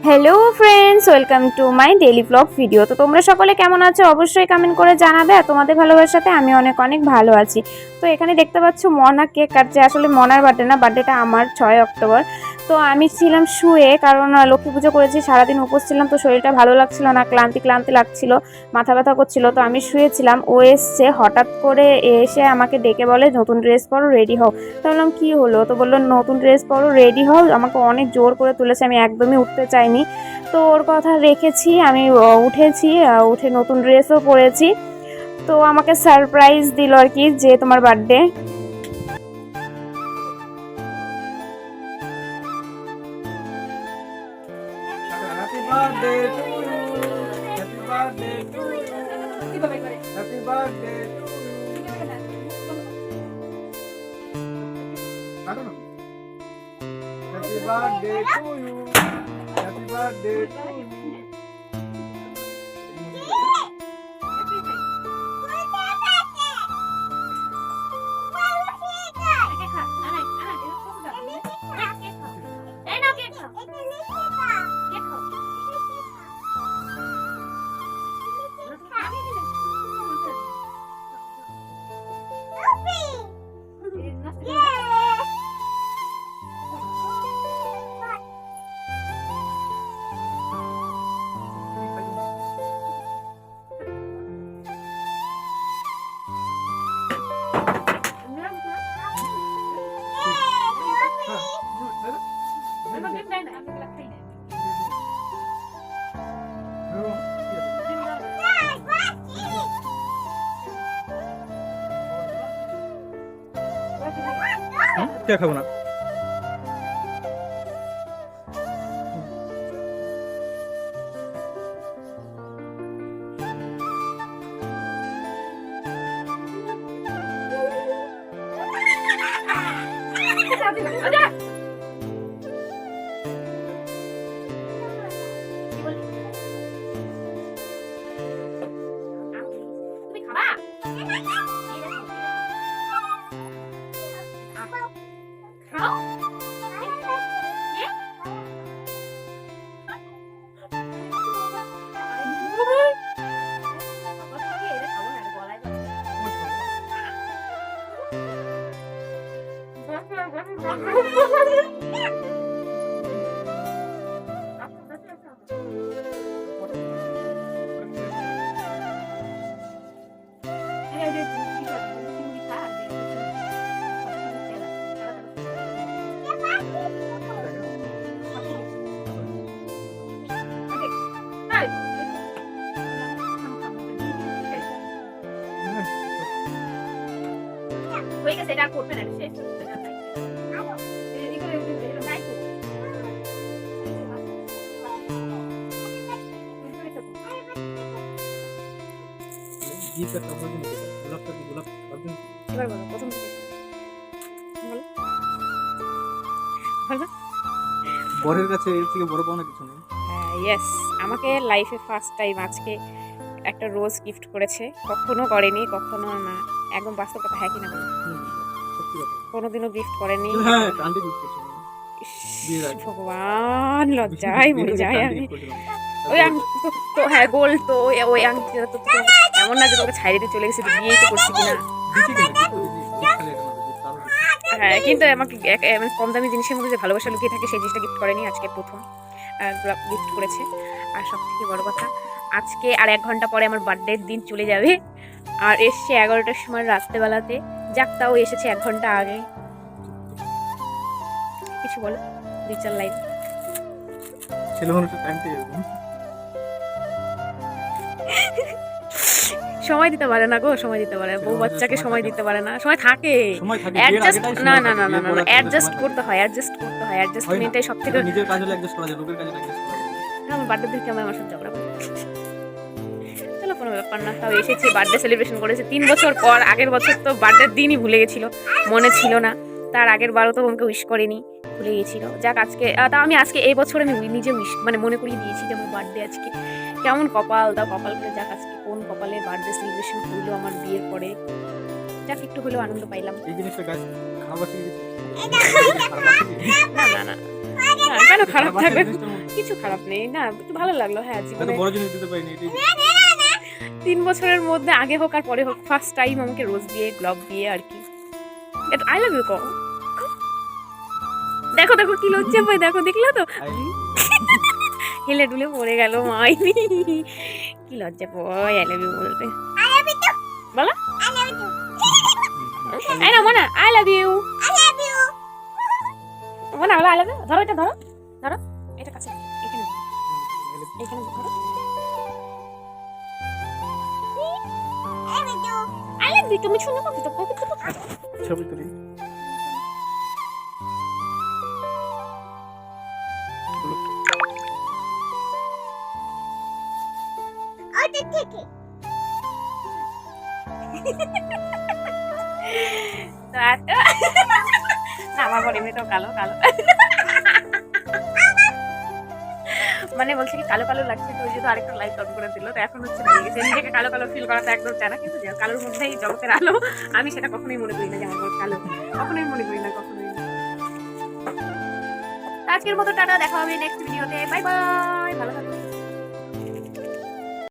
Hello friends, welcome to my daily blog video. তো তোমরা সকলে কেমন আছো অবশ্যই কমেন্ট করে জানাবে। আর তোমাদের ভালোবাসাতে আমি অনেক অনেক ভালো আছি। তো এখানে দেখতে পাচ্ছ মনা কেক কাটছে। আসলে মনার বার্থডে না, বার্থডেটা আমার 6 অক্টোবর। তো আমি ছিলাম শুয়ে, কারণ লক্ষ্মী পুজো করেছি, সারাদিন উপোস ছিলাম, তো শরীরটা ভালো লাগছিল না, ক্লান্তি ক্লান্তি লাগছিল, মাথা ব্যথা করছিল। তো আমি শুয়েছিলাম, ও এসছে হঠাৎ করে, এসে আমাকে ডেকে বলে নতুন ড্রেস পরো, রেডি হও। তো বললাম কী হলো? তো বললো নতুন ড্রেস পরো, রেডি হও। আমাকে অনেক জোর করে তুলেছে, আমি একদমই উঠতে চাইনি। তো ওর কথা রেখেছি, আমি উঠেছি, উঠে নতুন ড্রেসও পরেছি। তো আমাকে সারপ্রাইজ দিল আর কি, যে তোমার birthday. Happy birthday to you. Happy birthday to you. Happy birthday to you. I don't know. Happy birthday to you. Happy birthday to you. क्या खाबो ना হয়ে গেছে, এটা করবে না শেষ। गीत का वर्जन गुलाब का गुलाब वर्जन এবার বলো প্রথম থেকে বলো। বলো। বরের কাছে এর থেকে বড় পাওনা কিছু নেই। হ্যাঁ, ইয়েস, আমাকে লাইফে ফার্স্ট টাইম আজকে একটা রোজ গিফট করেছে। কখনো করেনি, কখনো না, একদম বাস্তব কথা। হ্যাঁ কি না বলো? সত্যি কথা। কোনোদিনও গিফট করেনি। হ্যাঁ আন্টি গিফট করছে ইস, বিয়ের আগে। ভগবান, লজ্জায় মরে যায় আমি। ওই আংটি তো হ্যাঁ, গোল্ড তো, ওই আংটিটা তো এমন না যে তোকে ছাইড়ে দিয়ে চলে গেছে, বিয়েই তো করছি কিনা। হ্যাঁ, কিন্তু আমাকে কম দামি জিনিসের মধ্যে যে ভালোবাসা লুকিয়ে থাকে সেই জিনিসটা গিফট করেনি, আজকে প্রথম গোলাপ গিফট করেছে। আর সব থেকে বড় কথা, আজকে আর 1 ঘন্টা পরে আমার বার্থডের দিন চলে যাবে। আর এসছে 11টার সময় রাত্রেবেলাতে। যাক, তাও এসেছে 1 ঘন্টা আগে। কিছু বলো, 2-4 লাইন। ছেলে মানুষের টাইম পেয়ে সময় দিতে পারে না গো, সময় দিতে পারে, বউ বাচ্চাকে সময় দিতে পারে না। সময় থাকে, অ্যাডজাস্ট না না না না না, অ্যাডজাস্ট করতে হয়, অ্যাডজাস্ট করতে হয়। অ্যাডজাস্টমেন্টটাই সব থেকে। নিজের কাজে অ্যাডজাস্ট করা যায়, লোকের কাজে অ্যাডজাস্ট করা যায়। আমার বার্থডে দিকে আমার সাথে ঝগড়া করে। চলো, কোনো ব্যাপার না, তাও এসেছি, বার্থডে সেলিব্রেশন করেছে 3 বছর পর। আগের বছর তো বার্থডের দিনই ভুলে গেছিল, মনে ছিল না। তার আগের বারও তো আমাকে উইশ করেনি, ভুলে গিয়েছিল। যাক, আজকে তাও আমি আজকে এই বছর আমি নিজে উইশ মানে মনে করিয়ে দিয়েছি যে আমার বার্থডে আজকে। কেমন কপাল, তাও কপাল করে। যাক, আজকে কোন কপালে বার্থডে সেলিব্রেশন করলো আমার বিয়ের পরে। যাক, একটু হলেও আনন্দ পাইলাম। এই জিনিসটা গাছ খাওয়া শিখে গেছে। না না না, না, কেন খারাপ থাকবে? কিছু খারাপ নেই না, একটু ভালো লাগলো। হ্যাঁ, জীবনে বড় জিনিস দিতে পারিনি এটাই 3 বছরের মধ্যে আগে হোক আর পরে হোক ফার্স্ট টাইম আমাকে রোজ দিয়ে গ্লোভ দিয়ে আর কি। আই লাভ ইউ কও। দেখো দেখো কি লজ্জা পাই, দেখো দেখলে তো হেলে ডুলে পড়ে গেল মাইনি। কি লজ্জা পাই আই লাভ ইউ বলতে। বলো এই না মনা আই লাভ ইউ মনা বলো আই লাভ ইউ। ধরো এটা, ধরো ধরো এটা কাছে, এখানে এখানে ধরো। আই লাভ ইউ তুমি শুনো কি তো পকেট তো ছবি তুলি আমার বলে এমনিতেও কালো কালো মানে বলছে কি কালো কালো লাগছে, তো ওই জন্য আরেকটা লাইট অন করে দিল। তো এখন হচ্ছে নিজেকে কালো কালো ফিল করাটা একদম চায় না, কিন্তু কালোর মধ্যেই জগতের আলো। আমি সেটা কখনোই মনে করি না যে আমার কালো, কখনোই মনে করি না, কখনোই না। আজকের মতো টাটা, দেখা হবে নেক্সট ভিডিওতে। বাই বাই, ভালো থাকো।